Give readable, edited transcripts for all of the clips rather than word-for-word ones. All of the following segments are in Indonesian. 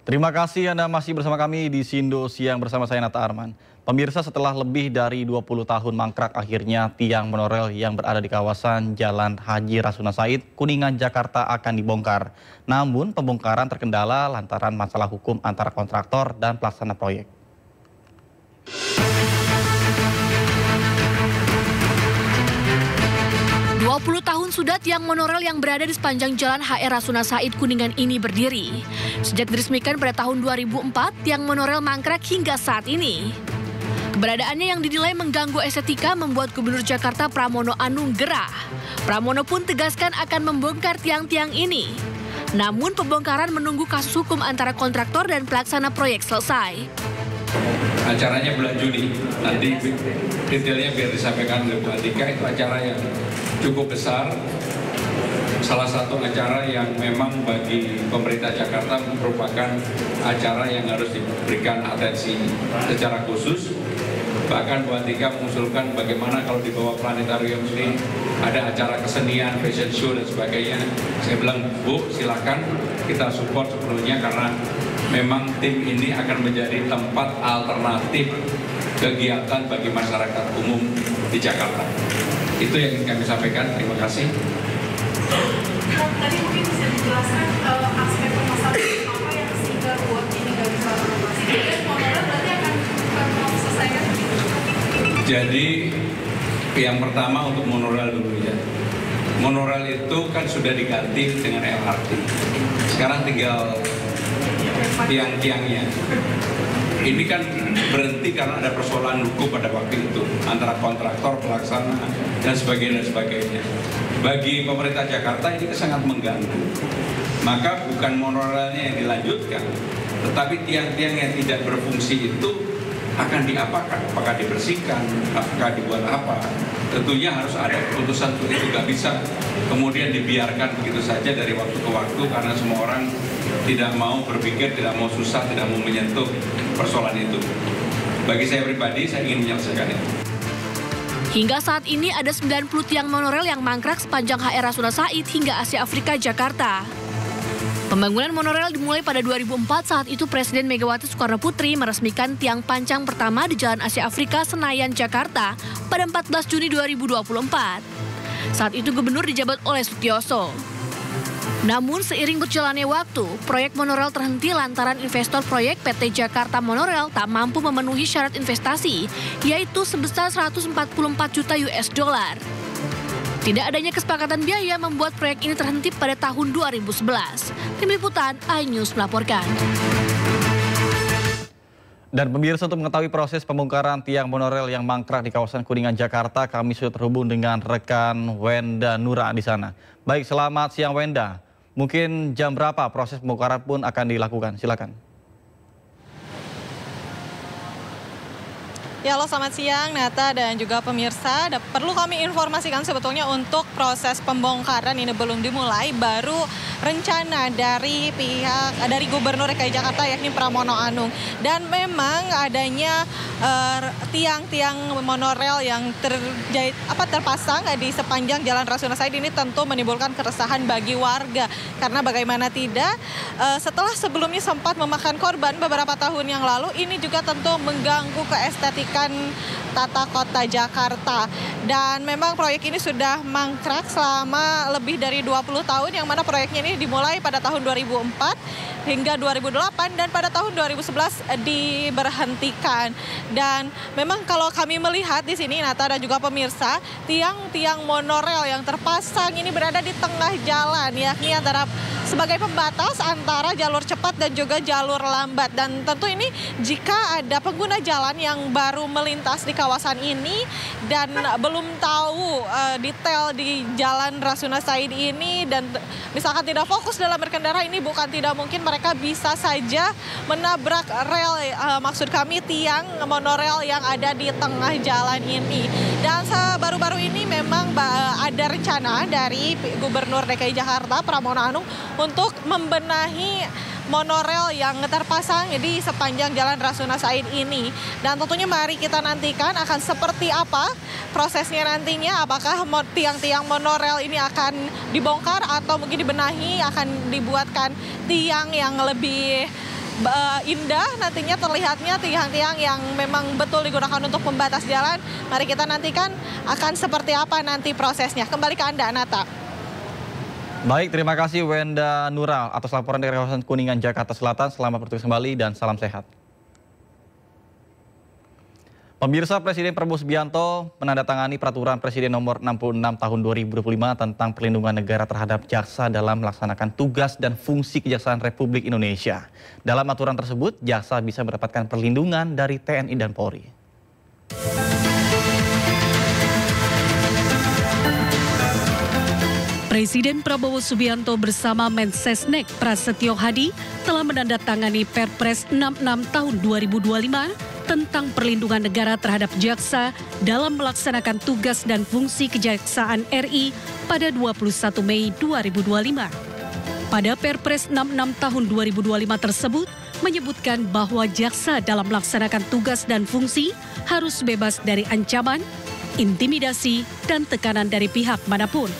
Terima kasih Anda masih bersama kami di Sindo Siang bersama saya Nata Arman. Pemirsa, setelah lebih dari 20 tahun mangkrak, akhirnya tiang monorail yang berada di kawasan Jalan Haji Rasuna Said, Kuningan, Jakarta akan dibongkar. Namun pembongkaran terkendala lantaran masalah hukum antara kontraktor dan pelaksana proyek. 20 tahun sudah tiang monorail yang berada di sepanjang Jalan HR Rasuna Said Kuningan ini berdiri. Sejak diresmikan pada tahun 2004, tiang monorail mangkrak hingga saat ini. Keberadaannya yang dinilai mengganggu estetika membuat Gubernur Jakarta Pramono Anung gerah. Pramono pun tegaskan akan membongkar tiang-tiang ini. Namun pembongkaran menunggu kasus hukum antara kontraktor dan pelaksana proyek selesai. Acaranya bulan Juni, nanti detailnya biar disampaikan oleh Bu Atika. Itu acara yang cukup besar, salah satu acara yang memang bagi pemerintah Jakarta merupakan acara yang harus diberikan atensi secara khusus. Bahkan Bu Atika mengusulkan bagaimana kalau di bawah planetarium ini ada acara kesenian, fashion show dan sebagainya. Saya bilang, Bu, silakan kita support sepenuhnya karena memang tim ini akan menjadi tempat alternatif kegiatan bagi masyarakat umum di Jakarta. Itu yang ingin kami sampaikan. Terima kasih. Tadi mungkin bisa dijelaskan aspek permasalahan apa yang sehingga buat ini nggak bisa beroperasi. Jadi monorail berarti akan mau selesaikan. Jadi yang pertama untuk monorail dulu ya. Monorail itu kan sudah diganti dengan LRT. Sekarang tinggal tiang-tiangnya. Ini kan berhenti karena ada persoalan hukum pada waktu itu antara kontraktor, pelaksana, dan sebagainya. Bagi pemerintah Jakarta ini sangat mengganggu. Maka bukan monorailnya yang dilanjutkan, tetapi tiang-tiang yang tidak berfungsi itu akan diapakan? Apakah dibersihkan? Apakah dibuat apa? Tentunya harus ada keputusan untuk itu. Gak bisa kemudian dibiarkan begitu saja dari waktu ke waktu karena semua orang tidak mau berpikir, tidak mau susah, tidak mau menyentuh persoalan itu. Bagi saya pribadi, saya ingin menyelesaikan itu. Hingga saat ini ada 90 tiang monorail yang mangkrak sepanjang HR Rasuna Said hingga Asia Afrika Jakarta. Pembangunan monorail dimulai pada 2004 saat itu Presiden Megawati Soekarno Putri meresmikan tiang pancang pertama di Jalan Asia Afrika Senayan, Jakarta pada 14 Juni 2024. Saat itu gubernur dijabat oleh Sutioso. Namun seiring berjalannya waktu, proyek monorail terhenti lantaran investor proyek PT Jakarta Monorail tak mampu memenuhi syarat investasi, yaitu sebesar 144 juta US dollar. Tidak adanya kesepakatan biaya membuat proyek ini terhenti pada tahun 2011. Tim Liputan iNews melaporkan. Dan pemirsa, untuk mengetahui proses pembongkaran tiang monorail yang mangkrak di kawasan Kuningan, Jakarta, kami sudah terhubung dengan rekan Wenda Nura di sana. Baik, selamat siang Wenda. Mungkin jam berapa proses pembongkaran pun akan dilakukan? Silakan. Ya, halo, selamat siang Nata dan juga pemirsa. Perlu kami informasikan sebetulnya untuk proses pembongkaran ini belum dimulai, baru rencana dari Gubernur DKI Jakarta yakni Pramono Anung. Dan memang adanya tiang-tiang monorail yang terpasang di sepanjang Jalan Rasuna Said ini tentu menimbulkan keresahan bagi warga. Karena bagaimana tidak, setelah sebelumnya sempat memakan korban beberapa tahun yang lalu, ini juga tentu mengganggu keestetikan tata kota Jakarta. Dan memang proyek ini sudah mangkrak selama lebih dari 20 tahun, yang mana proyeknya ini dimulai pada tahun 2004 hingga 2008 dan pada tahun 2011 diberhentikan. Dan memang kalau kami melihat di sini Nata dan juga pemirsa, tiang-tiang monorail yang terpasang ini berada di tengah jalan, yakni sebagai pembatas antara jalur cepat dan juga jalur lambat. Dan tentu ini jika ada pengguna jalan yang baru melintas di kawasan ini dan belum tahu detail di Jalan Rasuna Said ini dan misalkan tidak fokus dalam berkendara, ini bukan tidak mungkin mereka bisa saja menabrak rel, maksud kami tiang monorail yang ada di tengah jalan ini. Dan baru-baru ini memang ada rencana dari Gubernur DKI Jakarta Pramono Anung untuk membenahi monorail yang terpasang di sepanjang Jalan Rasuna Said ini. Dan tentunya mari kita nantikan akan seperti apa prosesnya nantinya. Apakah tiang-tiang monorail ini akan dibongkar atau mungkin dibenahi, akan dibuatkan tiang yang lebih indah nantinya terlihatnya tiang-tiang yang memang betul digunakan untuk pembatas jalan. Mari kita nantikan akan seperti apa nanti prosesnya. Kembali ke Anda, Nata. Baik, terima kasih Wenda Nura atas laporan dari kawasan Kuningan, Jakarta Selatan. Selamat bertugas kembali dan salam sehat. Pemirsa, Presiden Prabowo Subianto menandatangani Peraturan Presiden Nomor 66 Tahun 2025 tentang perlindungan negara terhadap jaksa dalam melaksanakan tugas dan fungsi Kejaksaan Republik Indonesia. Dalam aturan tersebut, jaksa bisa mendapatkan perlindungan dari TNI dan Polri. Presiden Prabowo Subianto bersama Mensesnek Prasetyo Hadi telah menandatangani Perpres 66 Tahun 2025 tentang perlindungan negara terhadap jaksa dalam melaksanakan tugas dan fungsi Kejaksaan RI pada 21 Mei 2025. Pada Perpres 66 Tahun 2025 tersebut menyebutkan bahwa jaksa dalam melaksanakan tugas dan fungsi harus bebas dari ancaman, intimidasi, dan tekanan dari pihak manapun.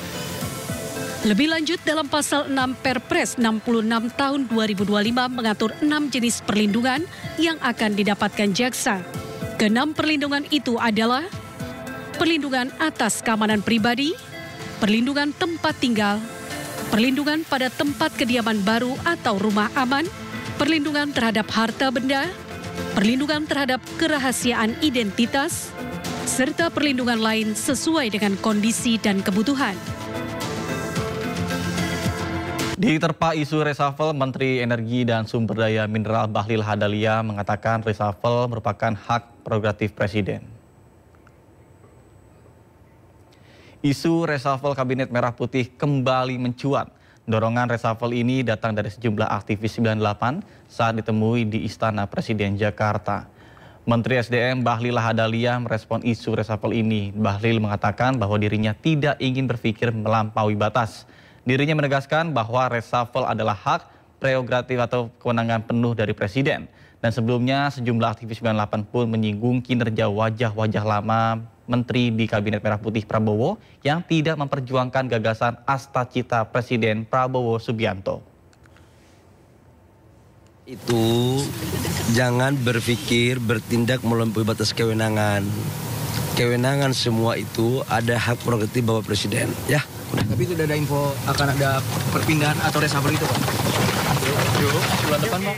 Lebih lanjut, dalam pasal 6 Perpres 66 tahun 2025 mengatur 6 jenis perlindungan yang akan didapatkan jaksa. Keenam perlindungan itu adalah perlindungan atas keamanan pribadi, perlindungan tempat tinggal, perlindungan pada tempat kediaman baru atau rumah aman, perlindungan terhadap harta benda, perlindungan terhadap kerahasiaan identitas, serta perlindungan lain sesuai dengan kondisi dan kebutuhan. Diterpa isu reshuffle, Menteri Energi dan Sumber Daya Mineral Bahlil Lahadalia mengatakan reshuffle merupakan hak prerogatif Presiden. Isu reshuffle Kabinet Merah Putih kembali mencuat. Dorongan reshuffle ini datang dari sejumlah aktivis 98 saat ditemui di Istana Presiden Jakarta. Menteri SDM Bahlil Lahadalia merespon isu reshuffle ini. Bahlil mengatakan bahwa dirinya tidak ingin berpikir melampaui batas. Dirinya menegaskan bahwa reshuffle adalah hak prerogatif atau kewenangan penuh dari Presiden. Dan sebelumnya sejumlah aktivis 98 pun menyinggung kinerja wajah-wajah lama Menteri di Kabinet Merah Putih Prabowo yang tidak memperjuangkan gagasan Astacita Presiden Prabowo Subianto. Itu jangan berpikir bertindak melampaui batas kewenangan. Kewenangan semua itu ada hak prerogatif Bapak Presiden, ya. Tapi itu udah ada info akan ada perpindahan atau reshuffle itu, Pak? Yuk, bulan depan, Pak.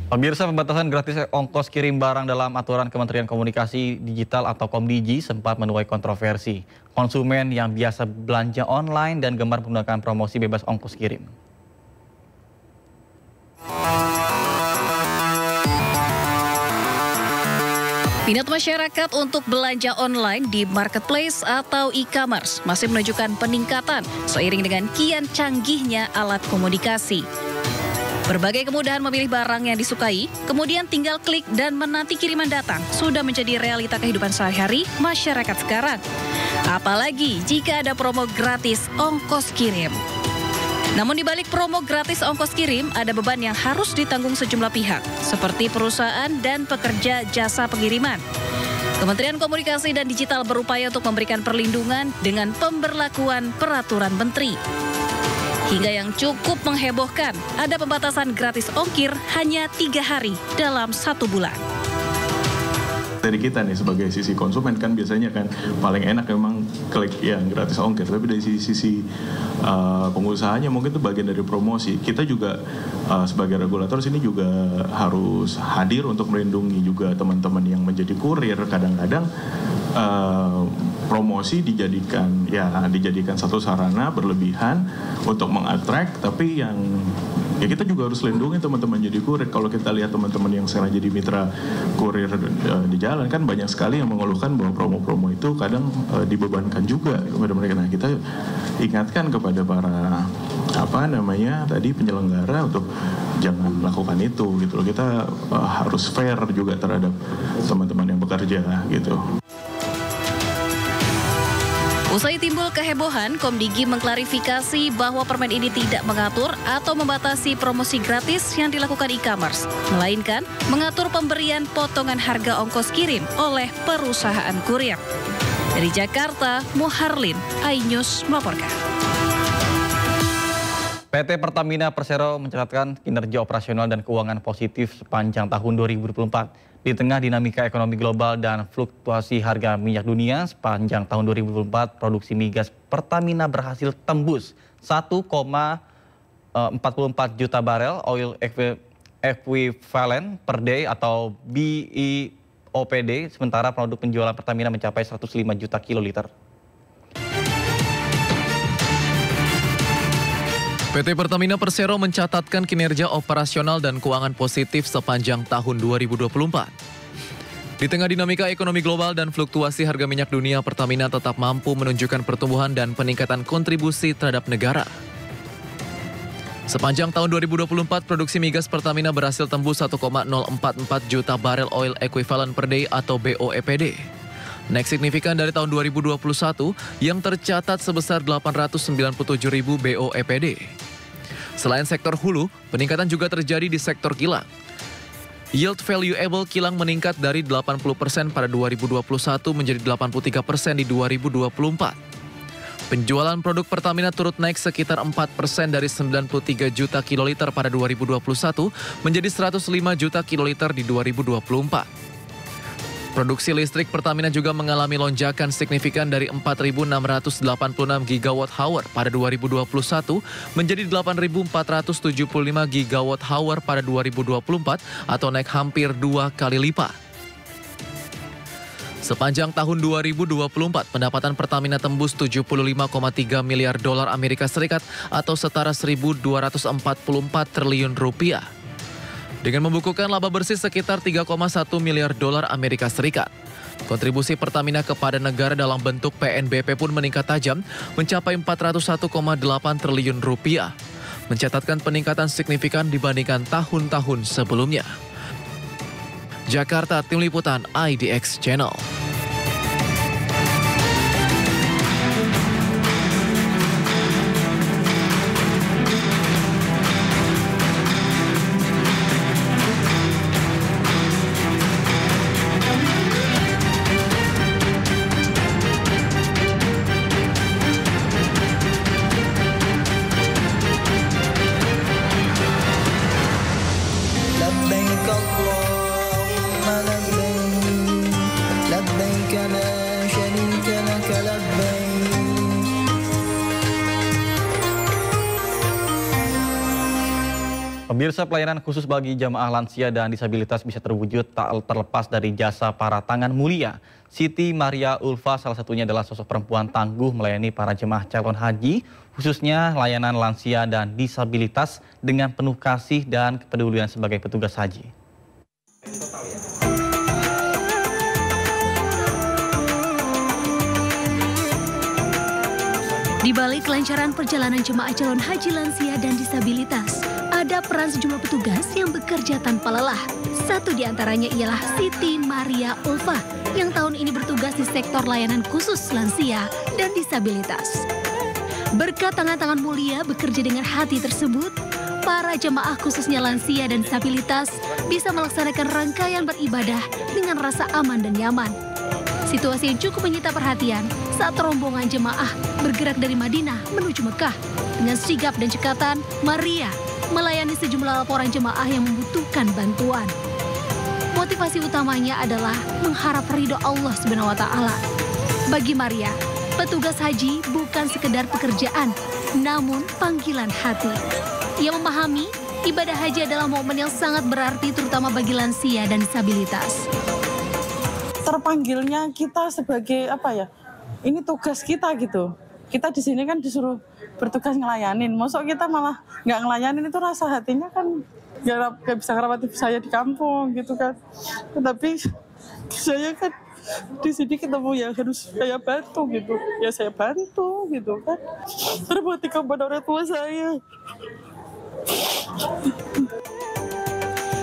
Pemirsa, pembatasan gratis ongkos kirim barang dalam aturan Kementerian Komunikasi Digital atau Komdigi sempat menuai kontroversi. Konsumen yang biasa belanja online dan gemar menggunakan promosi bebas ongkos kirim. Minat masyarakat untuk belanja online di marketplace atau e-commerce masih menunjukkan peningkatan seiring dengan kian canggihnya alat komunikasi. Berbagai kemudahan memilih barang yang disukai, kemudian tinggal klik dan menanti kiriman datang, sudah menjadi realita kehidupan sehari-hari masyarakat sekarang. Apalagi jika ada promo gratis ongkos kirim. Namun di balik promo gratis ongkos kirim, ada beban yang harus ditanggung sejumlah pihak, seperti perusahaan dan pekerja jasa pengiriman. Kementerian Komunikasi dan Digital berupaya untuk memberikan perlindungan dengan pemberlakuan peraturan menteri. Hingga yang cukup menghebohkan, ada pembatasan gratis ongkir hanya 3 hari dalam 1 bulan. Dari kita nih sebagai sisi konsumen kan biasanya kan paling enak memang klik yang gratis ongkir. Tapi dari sisi pengusahanya mungkin itu bagian dari promosi. Kita juga sebagai regulator sini juga harus hadir untuk melindungi juga teman-teman yang menjadi kurir. Kadang-kadang promosi dijadikan satu sarana berlebihan untuk mengattract, tapi ya kita juga harus lindungi teman-teman jadi kurir. Kalau kita lihat teman-teman yang sekarang jadi mitra kurir di jalan kan banyak sekali yang mengeluhkan bahwa promo-promo itu kadang dibebankan juga kepada mereka. Nah, kita ingatkan kepada para penyelenggara untuk jangan melakukan itu gitu loh. Kita harus fair juga terhadap teman-teman yang bekerja gitu. Usai timbul kehebohan, Komdigi mengklarifikasi bahwa permen ini tidak mengatur atau membatasi promosi gratis yang dilakukan e-commerce, melainkan mengatur pemberian potongan harga ongkos kirim oleh perusahaan kurir. Dari Jakarta, Muharlin, iNews melaporkan. PT Pertamina Persero mencatatkan kinerja operasional dan keuangan positif sepanjang tahun 2024. Di tengah dinamika ekonomi global dan fluktuasi harga minyak dunia, sepanjang tahun 2024 produksi migas Pertamina berhasil tembus 1,44 juta barel oil equivalent per day atau BEOPD, sementara produk penjualan Pertamina mencapai 105 juta kiloliter. PT Pertamina Persero mencatatkan kinerja operasional dan keuangan positif sepanjang tahun 2024. Di tengah dinamika ekonomi global dan fluktuasi harga minyak dunia, Pertamina tetap mampu menunjukkan pertumbuhan dan peningkatan kontribusi terhadap negara. Sepanjang tahun 2024, produksi migas Pertamina berhasil tembus 1,044 juta barel oil equivalent per day atau BOEPD. Naik signifikan dari tahun 2021 yang tercatat sebesar 897.000 BOEPD. Selain sektor hulu, peningkatan juga terjadi di sektor kilang. Yield valuable kilang meningkat dari 80% pada 2021 menjadi 83% di 2024. Penjualan produk Pertamina turut naik sekitar 4% dari 93 juta kiloliter pada 2021 menjadi 105 juta kiloliter di 2024. Produksi listrik Pertamina juga mengalami lonjakan signifikan dari 4.686 gigawatt hour pada 2021 menjadi 8.475 gigawatt hour pada 2024 atau naik hampir 2 kali lipat. Sepanjang tahun 2024, pendapatan Pertamina tembus 75,3 miliar dolar Amerika Serikat atau setara 1.244 triliun rupiah. Dengan membukukan laba bersih sekitar 3,1 miliar dolar Amerika Serikat. Kontribusi Pertamina kepada negara dalam bentuk PNBP pun meningkat tajam, mencapai 401,8 triliun rupiah, mencatatkan peningkatan signifikan dibandingkan tahun-tahun sebelumnya. Jakarta, Tim Liputan IDX Channel. Pemirsa, pelayanan khusus bagi jamaah lansia dan disabilitas bisa terwujud tak terlepas dari jasa para tangan mulia. Siti Maria Ulfa salah satunya adalah sosok perempuan tangguh melayani para jemaah calon haji, khususnya layanan lansia dan disabilitas dengan penuh kasih dan kepedulian sebagai petugas haji. Di balik kelancaran perjalanan jemaah calon haji lansia dan disabilitas, ada peran sejumlah petugas yang bekerja tanpa lelah. Satu di antaranya ialah Siti Maria Ulfa yang tahun ini bertugas di sektor layanan khusus lansia dan disabilitas. Berkat tangan-tangan mulia bekerja dengan hati tersebut, para jemaah khususnya lansia dan disabilitas bisa melaksanakan rangkaian beribadah dengan rasa aman dan nyaman. Situasi yang cukup menyita perhatian saat rombongan jemaah bergerak dari Madinah menuju Mekah. Dengan sigap dan cekatan, Maria melayani sejumlah laporan jemaah yang membutuhkan bantuan. Motivasi utamanya adalah mengharap ridho Allah SWT. Bagi Maria, petugas haji bukan sekedar pekerjaan, namun panggilan hati. Ia memahami ibadah haji adalah momen yang sangat berarti terutama bagi lansia dan disabilitas. Terpanggilnya kita sebagai ini tugas kita gitu. Kita di sini kan disuruh bertugas ngelayanin. Masuk kita malah nggak ngelayanin, itu rasa hatinya kan nggak bisa ngerawat saya di kampung gitu kan. Tapi saya kan di sini ketemu yang harus saya bantu gitu. Ya saya bantu gitu kan. Berbakti kepada orang tua saya.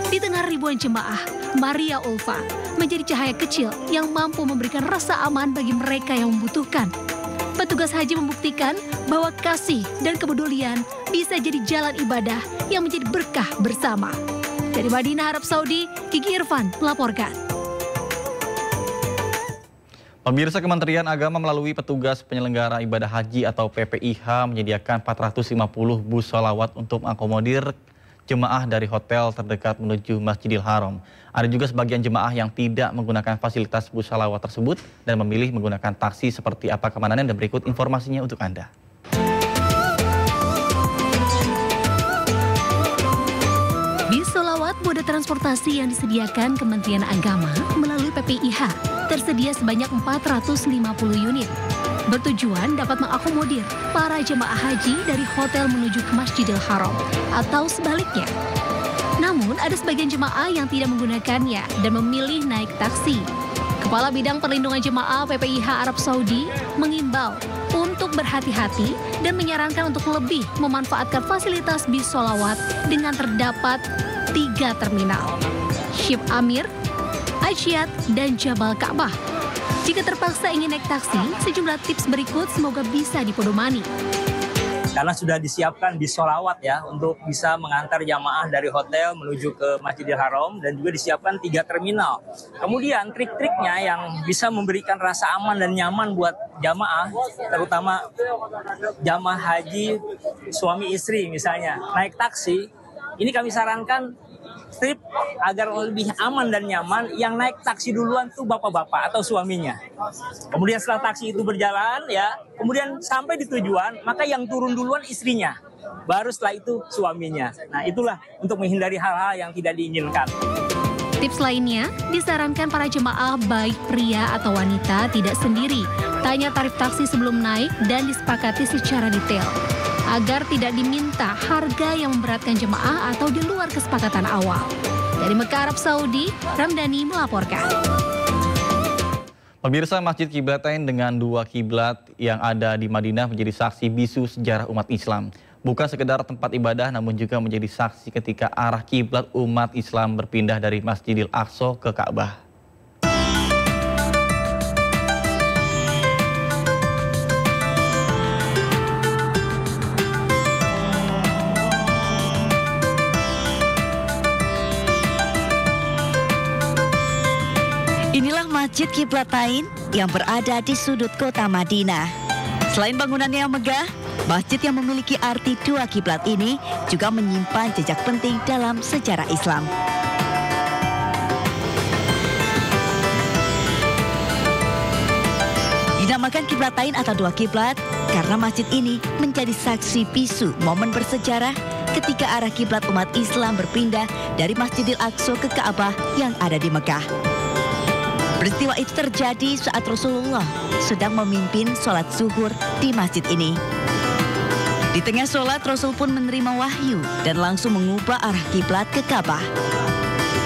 Di tengah ribuan jemaah, Maria Ulfa menjadi cahaya kecil yang mampu memberikan rasa aman bagi mereka yang membutuhkan. petugas haji membuktikan bahwa kasih dan kepedulian bisa jadi jalan ibadah yang menjadi berkah bersama. Dari Madinah, Arab Saudi, Gigi Irfan melaporkan. Pemirsa, Kementerian Agama melalui petugas penyelenggara ibadah haji atau PPIH menyediakan 450 bus sholawat untuk mengakomodir jemaah dari hotel terdekat menuju Masjidil Haram. Ada juga sebagian jemaah yang tidak menggunakan fasilitas bus sholawat tersebut dan memilih menggunakan taksi. Seperti apa keamanan dan berikut informasinya untuk Anda. Bis sholawat moda transportasi yang disediakan Kementerian Agama melalui PPIH tersedia sebanyak 450 unit. Bertujuan dapat mengakomodir para jemaah haji dari hotel menuju ke Masjidil Haram atau sebaliknya. Namun ada sebagian jemaah yang tidak menggunakannya dan memilih naik taksi. Kepala Bidang Perlindungan Jemaah PPIH Arab Saudi mengimbau untuk berhati-hati dan menyarankan untuk lebih memanfaatkan fasilitas bis sholawat dengan terdapat 3 terminal, Ship Amir, Ajiat, dan Jabal Ka'bah. Jika terpaksa ingin naik taksi, sejumlah tips berikut semoga bisa dipedomani. Karena sudah disiapkan bis sholawat ya untuk bisa mengantar jamaah dari hotel menuju ke Masjidil Haram dan juga disiapkan 3 terminal. Kemudian trik-triknya yang bisa memberikan rasa aman dan nyaman buat jamaah, terutama jamaah haji suami istri misalnya naik taksi, ini kami sarankan trip agar lebih aman dan nyaman, yang naik taksi duluan tuh bapak-bapak atau suaminya. Kemudian setelah taksi itu berjalan ya, kemudian sampai di tujuan, maka yang turun duluan istrinya. Baru setelah itu suaminya. Nah, itulah untuk menghindari hal-hal yang tidak diinginkan. Tips lainnya, disarankan para jemaah baik pria atau wanita tidak sendiri. Tanya tarif taksi sebelum naik dan disepakati secara detail, agar tidak diminta harga yang memberatkan jemaah atau di luar kesepakatan awal. Dari Mekah, Arab Saudi, Ramdhani melaporkan. Pemirsa, Masjid Qiblatain dengan 2 kiblat yang ada di Madinah menjadi saksi bisu sejarah umat Islam. Bukan sekedar tempat ibadah, namun juga menjadi saksi ketika arah kiblat umat Islam berpindah dari Masjidil Aqsa ke Ka'bah. Inilah Masjid Qiblatain yang berada di sudut kota Madinah. Selain bangunannya yang megah, masjid yang memiliki arti 2 kiblat ini juga menyimpan jejak penting dalam sejarah Islam. Dinamakan Qiblatain atau 2 kiblat karena masjid ini menjadi saksi bisu momen bersejarah ketika arah kiblat umat Islam berpindah dari Masjidil Aqsa ke Ka'bah yang ada di Mekah. Peristiwa itu terjadi saat Rasulullah sedang memimpin sholat zuhur di masjid ini. Di tengah sholat, Rasul pun menerima wahyu dan langsung mengubah arah kiblat ke Ka'bah.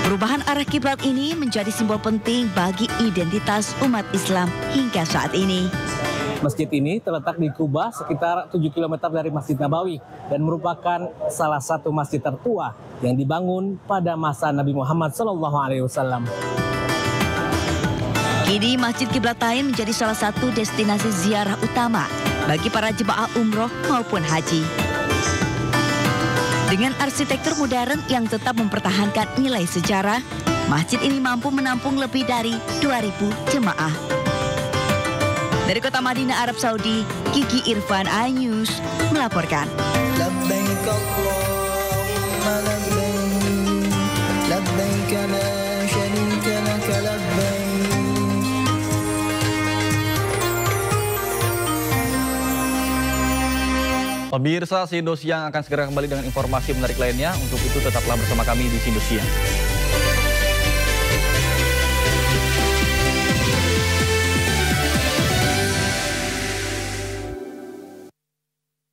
Perubahan arah kiblat ini menjadi simbol penting bagi identitas umat Islam hingga saat ini. Masjid ini terletak di Kubah sekitar 7 km dari Masjid Nabawi dan merupakan salah satu masjid tertua yang dibangun pada masa Nabi Muhammad SAW. Kini Masjid Qiblatain menjadi salah satu destinasi ziarah utama bagi para jemaah umroh maupun haji. Dengan arsitektur modern yang tetap mempertahankan nilai sejarah, masjid ini mampu menampung lebih dari 2.000 jemaah. Dari kota Madinah, Arab Saudi, Gigi Irfan, iNews melaporkan. Pemirsa, Sindo Siang akan segera kembali dengan informasi menarik lainnya. Untuk itu tetaplah bersama kami di Sindo Siang.